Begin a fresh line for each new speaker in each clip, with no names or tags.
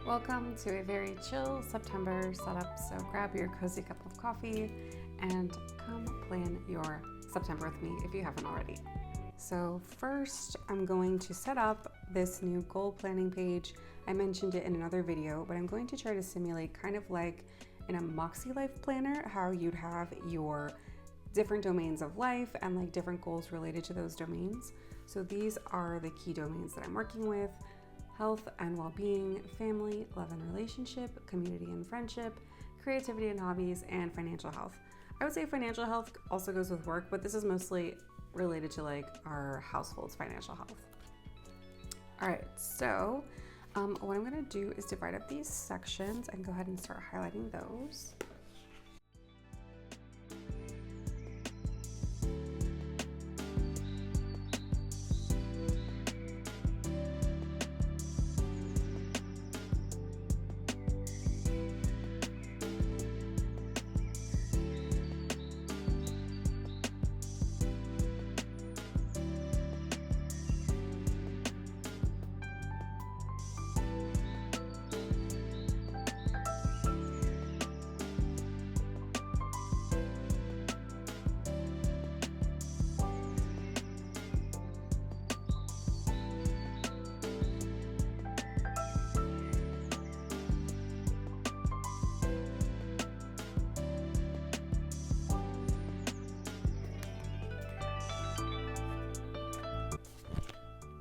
Welcome to a very chill September setup. So grab your cozy cup of coffee and come plan your September with me if you haven't already. So first, I'm going to set up this new goal planning page. I mentioned it in another video, but I'm going to try to simulate kind of like in a Moxie Life planner, how you'd have your different domains of life and like different goals related to those domains. So these are the key domains that I'm working with: health and well-being, family, love and relationship, community and friendship, creativity and hobbies, and financial health. I would say financial health also goes with work, but this is mostly related to like our household's financial health. All right, so what I'm gonna do is divide up these sections and go ahead and start highlighting those.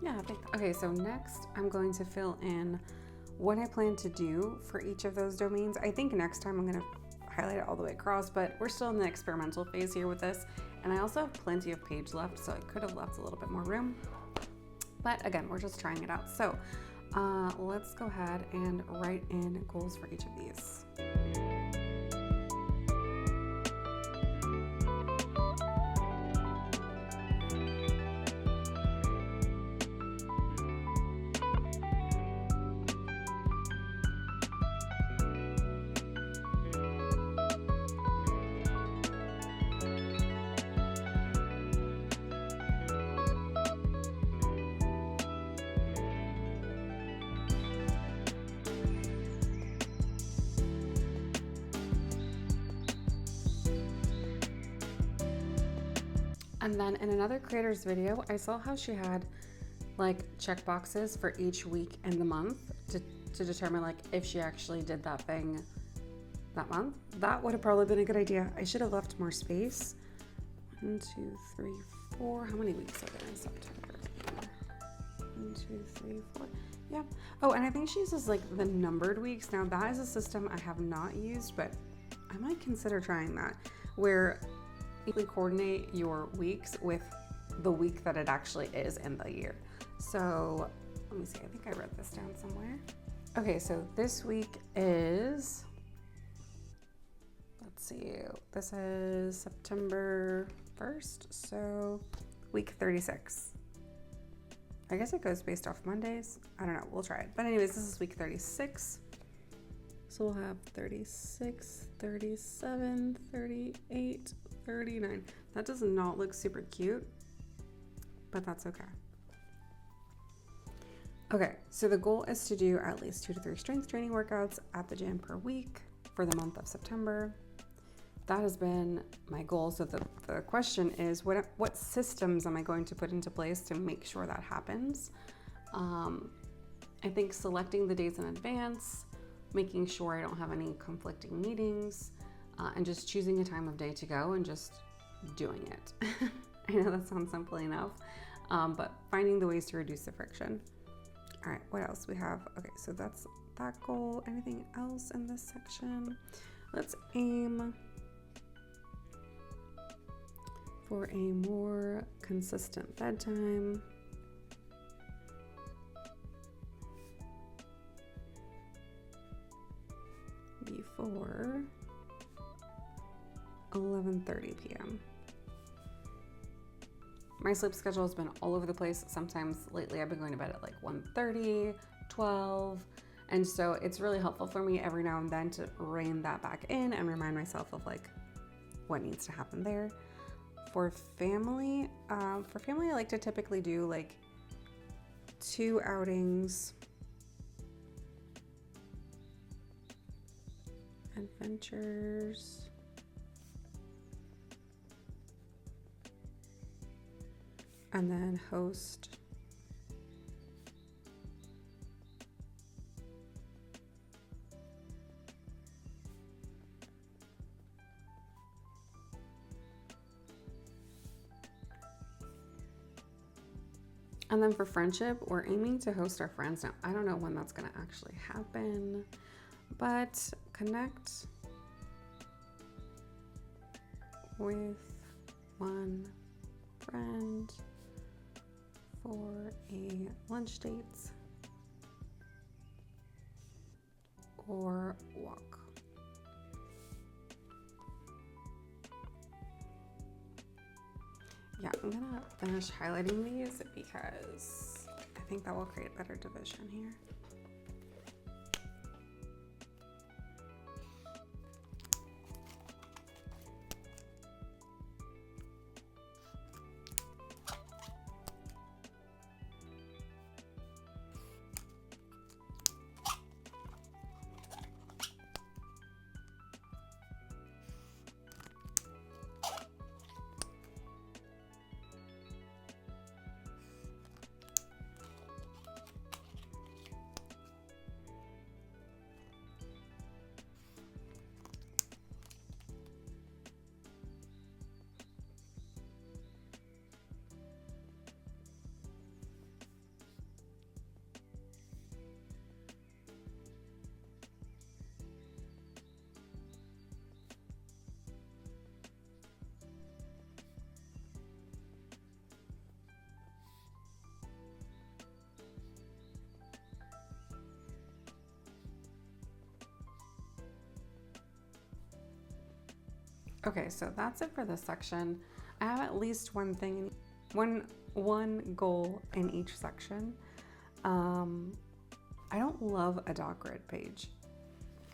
Yeah, I think, okay, so next I'm going to fill in what I plan to do for each of those domains. I think next time I'm gonna highlight it all the way across, but we're still in the experimental phase here with this. And I also have plenty of page left, so I could have left a little bit more room. But again, we're just trying it out. So let's go ahead and write in goals for each of these. And then in another creator's video, I saw how she had like check boxes for each week in the month to determine like if she actually did that thing that month. That would have probably been a good idea. I should have left more space. 1, 2, 3, 4. How many weeks are there in September? 1, 2, 3, 4. Yeah. Oh, and I think she uses like the numbered weeks. Now that is a system I have not used, but I might consider trying that, where you coordinate your weeks with the week that it actually is in the year. So let me see, I think I wrote this down somewhere. Okay, so this week is, let's see, this is September 1st, so week 36. I guess it goes based off Mondays. I don't know, we'll try it. But anyways, this is week 36. So we'll have 36, 37, 38, 39. That does not look super cute, but that's okay. Okay, so the goal is to do at least 2 to 3 strength training workouts at the gym per week for the month of September. That has been my goal. So the question is, what systems am I going to put into place to make sure that happens? I think selecting the days in advance, making sure I don't have any conflicting meetings, and just choosing a time of day to go and just doing it. I know that sounds simple enough, but finding the ways to reduce the friction. All right, what else we have? Okay, so that's that goal. Anything else in this section? Let's aim for a more consistent bedtime. Before 11:30 p.m. My sleep schedule has been all over the place. Sometimes lately I've been going to bed at like 1:30, 12. And so it's really helpful for me every now and then to rein that back in and remind myself of like what needs to happen there. For family, I like to typically do like 2 outings adventures. And then host and then for friendship, we're aiming to host our friends. Now, I don't know when that's going to actually happen, but connect with one friend for a lunch date or walk. Yeah, I'm gonna finish highlighting these because I think that will create better division here. Okay, so that's it for this section. I have at least one thing, one goal in each section. I don't love a dot grid page.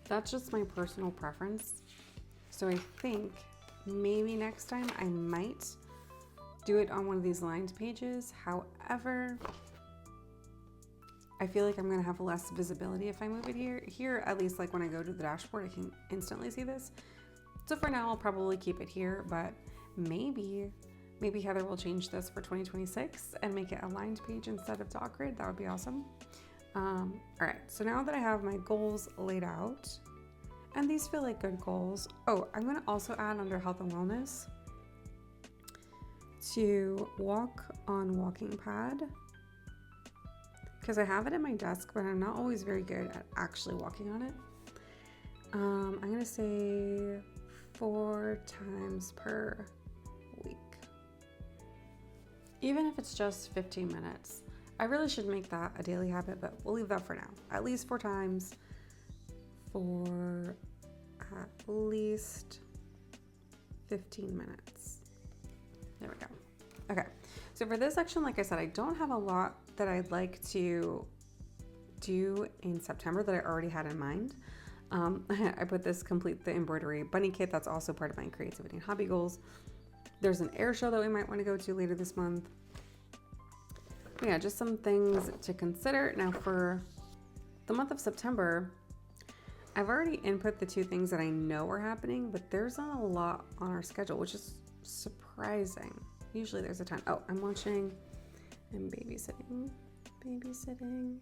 That's just my personal preference. So I think maybe next time I might do it on one of these lined pages. However, I feel like I'm gonna have less visibility if I move it here. Here, at least like when I go to the dashboard, I can instantly see this. So for now, I'll probably keep it here, but maybe Heather will change this for 2026 and make it a lined page instead of dot grid. That would be awesome. All right, so now that I have my goals laid out, and these feel like good goals. Oh, I'm gonna also add under health and wellness to walk on walking pad, because I have it at my desk, but I'm not always very good at actually walking on it. I'm gonna say 4 times per week. Even if it's just 15 minutes. I really should make that a daily habit, but we'll leave that for now. At least 4 times for at least 15 minutes. There we go. Okay, so for this section, like I said, I don't have a lot that I'd like to do in September that I already had in mind. I put this complete the embroidery bunny kit. That's also part of my creativity and hobby goals. There's an air show that we might want to go to later this month. But yeah, just some things to consider. Now for the month of September, I've already input the 2 things that I know are happening, but there's not a lot on our schedule, which is surprising. Usually there's a ton. Oh, I'm watching and babysitting. Babysitting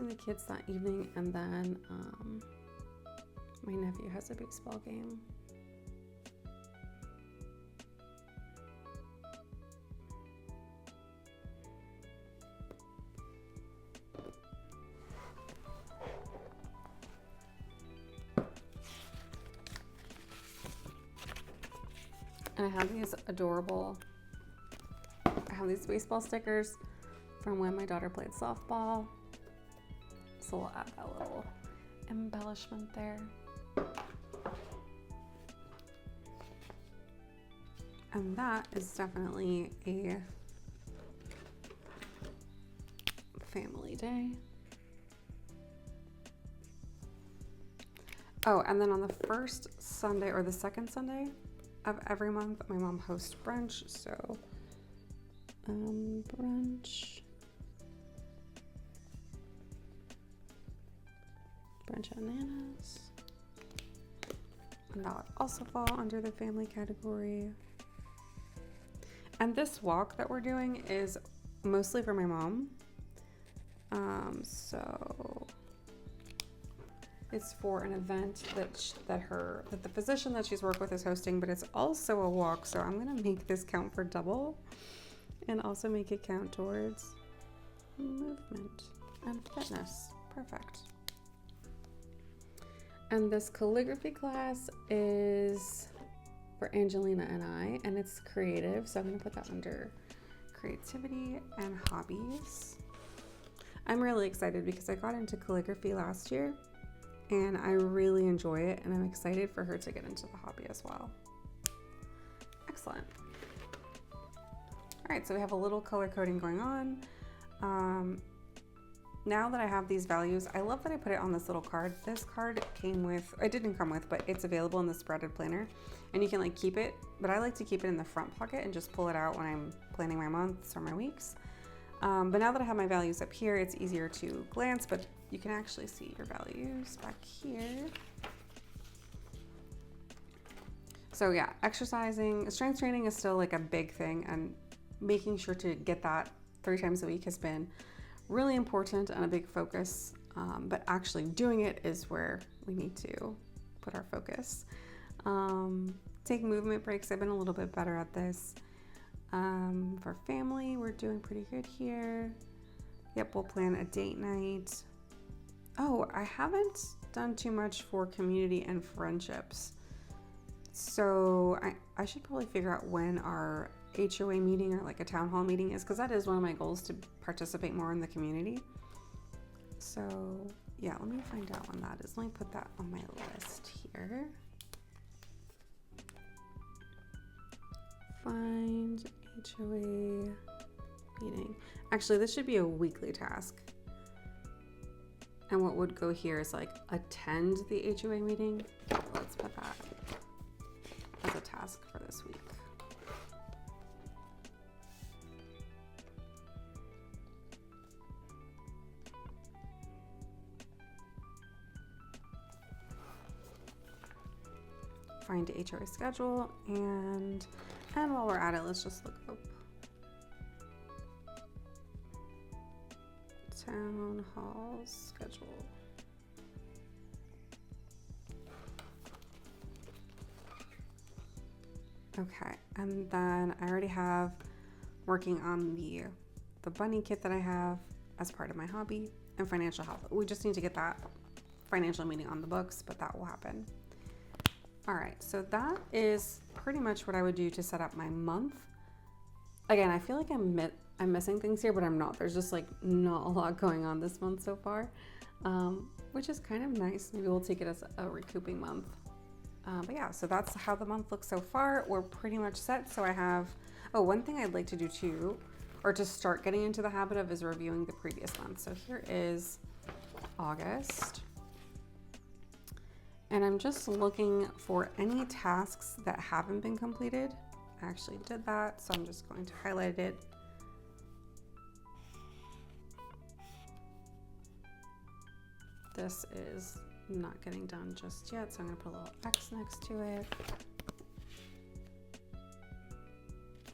the kids that evening, and then my nephew has a baseball game. And I have these these baseball stickers from when my daughter played softball. So we'll add that little embellishment there. And that is definitely a family day. Oh, and then on the first Sunday or the second Sunday of every month, my mom hosts brunch. So Brunch at Nana's. And that would also fall under the family category. And this walk that we're doing is mostly for my mom. So it's for an event that the physician that she's worked with is hosting, but it's also a walk. So I'm gonna make this count for double and also make it count towards movement and fitness. Perfect. And this calligraphy class is for Angelina and I, and it's creative. So I'm gonna put that under creativity and hobbies. I'm really excited because I got into calligraphy last year and I really enjoy it, and I'm excited for her to get into the hobby as well. Excellent. All right, so we have a little color coding going on. Now that I have these values, I love that I put it on this little card. This card came with, it didn't come with, but it's available in the spreaded planner, and you can like keep it, but I like to keep it in the front pocket and just pull it out when I'm planning my months or my weeks. But now that I have my values up here, it's easier to glance, but you can actually see your values back here. So yeah, exercising, strength training is still like a big thing, and making sure to get that 3 times a week has been really important and a big focus. But actually doing it is where we need to put our focus. Take movement breaks. I've been a little bit better at this. For family, we're doing pretty good here. Yep, we'll plan a date night. Oh, I haven't done too much for community and friendships. So I should probably figure out when our HOA meeting or like a town hall meeting is, because that is one of my goals, to participate more in the community. So yeah, let me find out when that is. Let me put that on my list here. Find HOA meeting. Actually, this should be a weekly task. And what would go here is like attend the HOA meeting. Let's put that as a task for this week. Find HOA schedule, and while we're at it, let's just look up town hall schedule. Okay, and then I already have working on the bunny kit that I have as part of my hobby, and financial health. We just need to get that financial meeting on the books, but that will happen. All right, so that is pretty much what I would do to set up my month. Again, I feel like I'm missing things here, but I'm not. There's just like not a lot going on this month so far, which is kind of nice. Maybe we'll take it as a recouping month. But yeah, so that's how the month looks so far. We're pretty much set. So I have, one thing I'd like to do too, or to start getting into the habit of, is reviewing the previous month. So here is August. And I'm just looking for any tasks that haven't been completed. I actually did that, so I'm just going to highlight it. This is not getting done just yet, so I'm gonna put a little X next to it.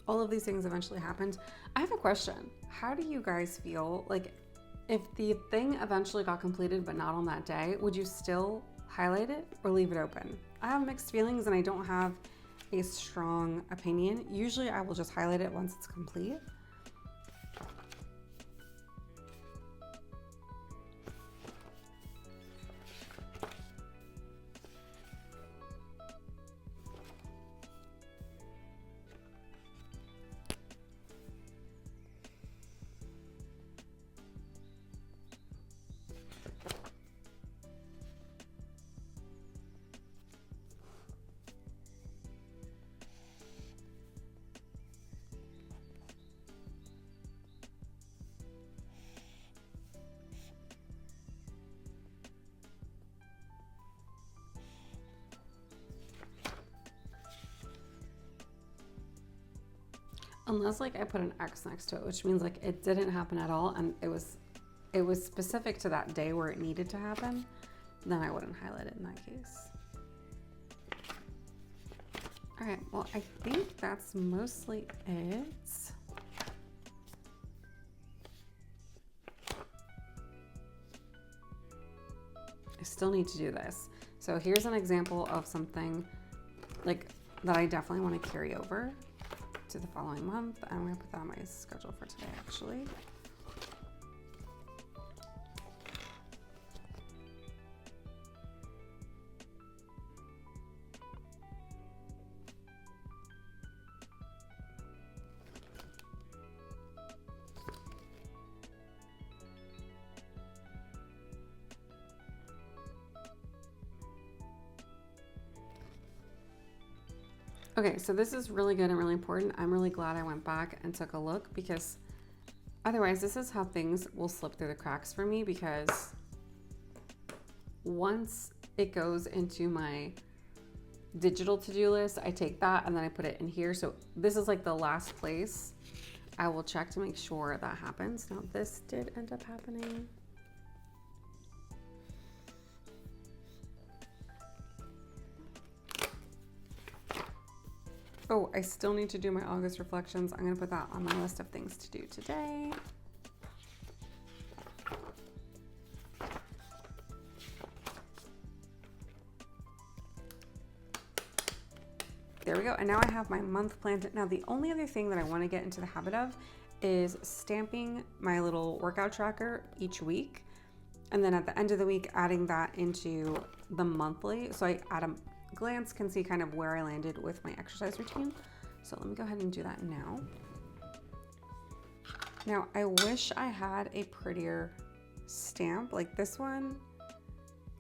All of these things eventually happened. I have a question. How do you guys feel? Like, if the thing eventually got completed but not on that day, would you still highlight it or leave it open? I have mixed feelings and I don't have a strong opinion. Usually I will just highlight it once it's complete. Unless like I put an X next to it, which means like it didn't happen at all and it was specific to that day where it needed to happen, then I wouldn't highlight it in that case. All right, well, I think that's mostly it. I still need to do this. So here's an example of something like that I definitely want to carry over to the following month. I'm going to put that on my schedule for today, actually. Okay, so this is really good and really important. I'm really glad I went back and took a look because otherwise this is how things will slip through the cracks for me, because once it goes into my digital to-do list, I take that and then I put it in here. So this is like the last place I will check to make sure that happens. Now this did end up happening. Oh, I still need to do my August reflections. I'm going to put that on my list of things to do today. There we go. And now I have my month planned. Now, the only other thing that I want to get into the habit of is stamping my little workout tracker each week. And then at the end of the week, adding that into the monthly. So I at a glance can see kind of where I landed with my exercise routine. So let me go ahead and do that now. Now, I wish I had a prettier stamp like this one.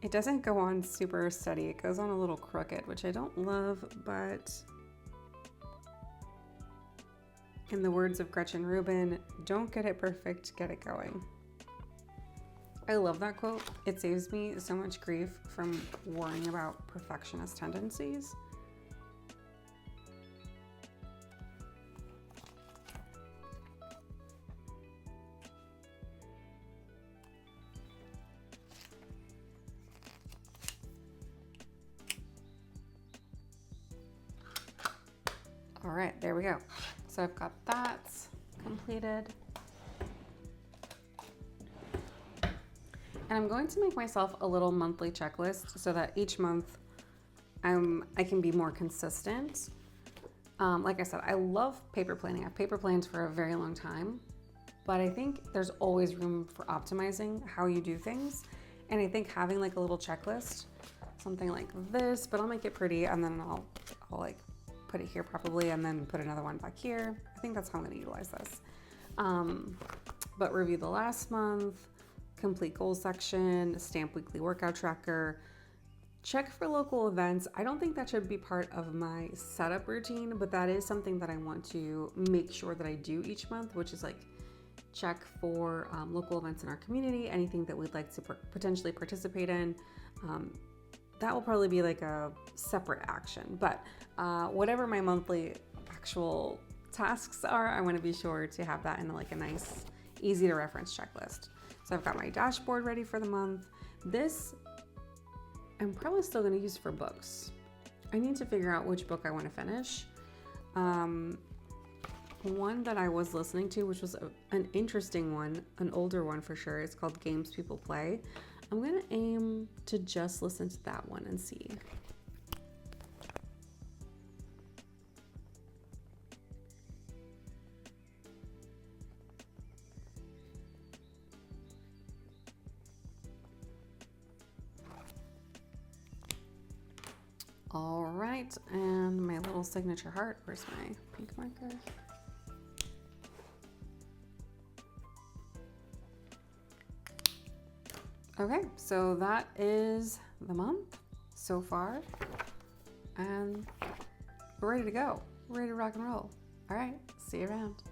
It doesn't go on super steady. It goes on a little crooked, which I don't love, but in the words of Gretchen Rubin, don't get it perfect, get it going. I love that quote. It saves me so much grief from worrying about perfectionist tendencies. All right, there we go. So I've got that completed. And I'm going to make myself a little monthly checklist so that each month I can be more consistent. Like I said, I love paper planning. I've paper planned for a very long time, but I think there's always room for optimizing how you do things. And I think having like a little checklist, something like this, but I'll make it pretty and then I'll like put it here probably and then put another one back here. I think that's how I'm gonna utilize this. But review the last month, complete goals section, stamp weekly workout tracker, check for local events. I don't think that should be part of my setup routine, but that is something that I want to make sure that I do each month, which is like check for local events in our community, anything that we'd like to potentially participate in. That will probably be like a separate action, but whatever my monthly actual tasks are, I want to be sure to have that in like a nice, easy to reference checklist. So I've got my dashboard ready for the month. This I'm probably still going to use for books. I need to figure out which book I want to finish. One that I was listening to, which was an interesting one, an older one for sure, it's called Games People Play. I'm going to aim to just listen to that one and see. All right, and my little signature heart. Where's my pink marker? Okay, so that is the month so far, and we're ready to go. We're ready to rock and roll. All right, see you around.